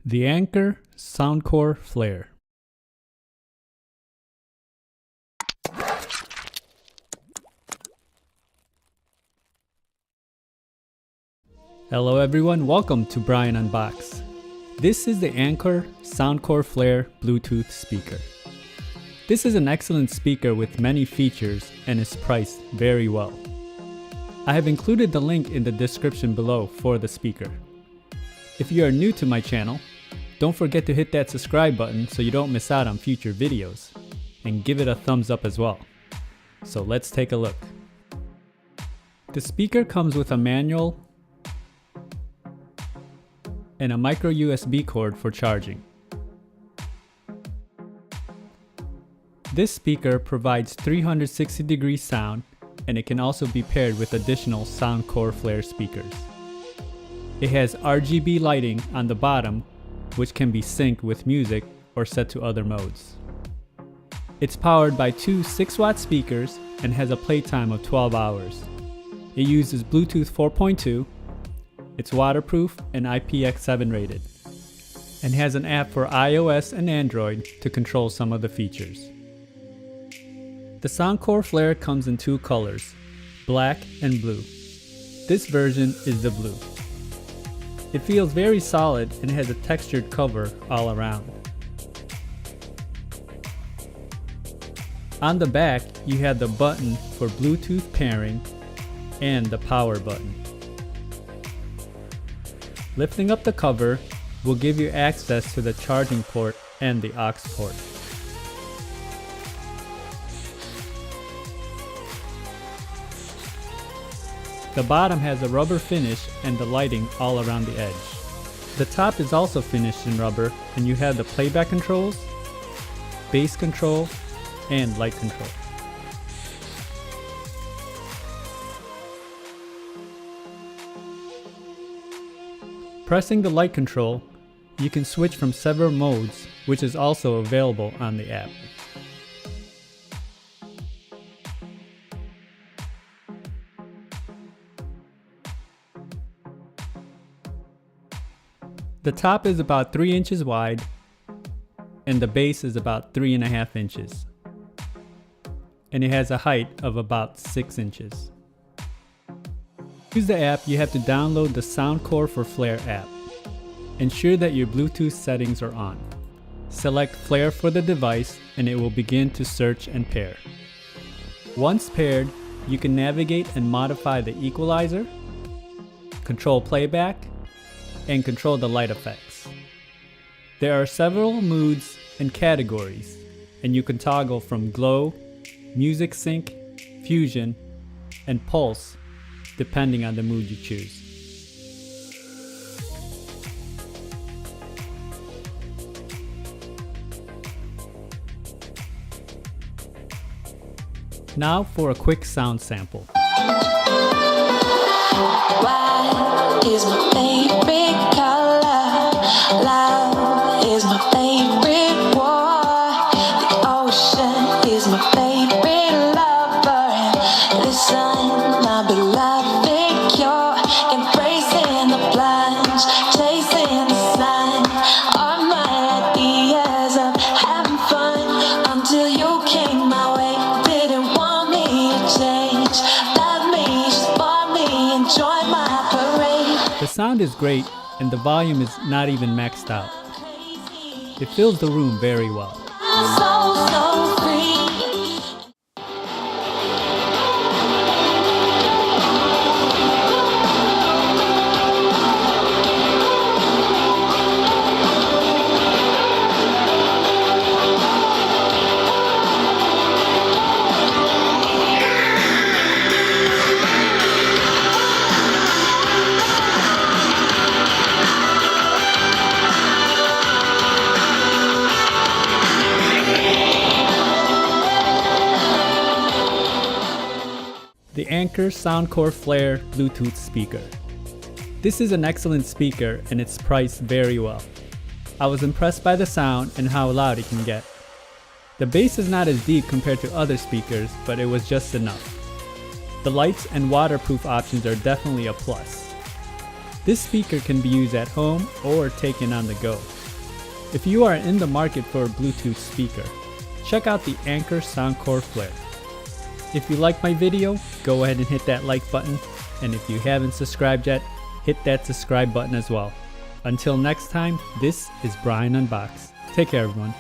The Anker Soundcore Flare. Hello everyone, welcome to Brian Unboxed. This is the Anker Soundcore Flare Bluetooth speaker. This is an excellent speaker with many features and is priced very well. I have included the link in the description below for the speaker. If you are new to my channel, don't forget to hit that subscribe button so you don't miss out on future videos, and give it a thumbs up as well. So let's take a look. The speaker comes with a manual and a micro USB cord for charging. This speaker provides 360-degree sound, and it can also be paired with additional Soundcore Flare speakers. It has RGB lighting on the bottom, which can be synced with music or set to other modes. It's powered by two 6-watt speakers and has a playtime of 12 hours. It uses Bluetooth 4.2, it's waterproof and IPX7 rated, and has an app for iOS and Android to control some of the features. The Soundcore Flare comes in two colors, black and blue. This version is the blue. It feels very solid and has a textured cover all around. On the back, you have the button for Bluetooth pairing and the power button. Lifting up the cover will give you access to the charging port and the aux port. The bottom has a rubber finish and the lighting all around the edge. The top is also finished in rubber, and you have the playback controls, bass control, and light control. Pressing the light control, you can switch from several modes, which is also available on the app. The top is about 3 inches wide, and the base is about 3.5 inches. And it has a height of about 6 inches. To use the app, you have to download the Soundcore for Flare app. Ensure that your Bluetooth settings are on. Select Flare for the device and it will begin to search and pair. Once paired, you can navigate and modify the equalizer, control playback, and control the light effects. There are several moods and categories, and you can toggle from glow, music sync, fusion, and pulse depending on the mood you choose. Now for a quick sound sample. White is my favorite color. Love is my favorite war. The ocean is my favorite lover. And the sun, my beloved cure. Embracing the plunge, chasing the sun. All my ideas of having fun until you came my way. Didn't want me to change. Love me, just for me, enjoy my parade. The sound is great and the volume is not even maxed out. It fills the room very well. So free. The Anker Soundcore Flare Bluetooth speaker. This is an excellent speaker and it's priced very well. I was impressed by the sound and how loud it can get. The bass is not as deep compared to other speakers, but it was just enough. The lights and waterproof options are definitely a plus. This speaker can be used at home or taken on the go. If you are in the market for a Bluetooth speaker, check out the Anker Soundcore Flare. If you like my video, go ahead and hit that like button, and if you haven't subscribed yet, hit that subscribe button as well. Until next time, this is Brian Unboxed. Take care, everyone.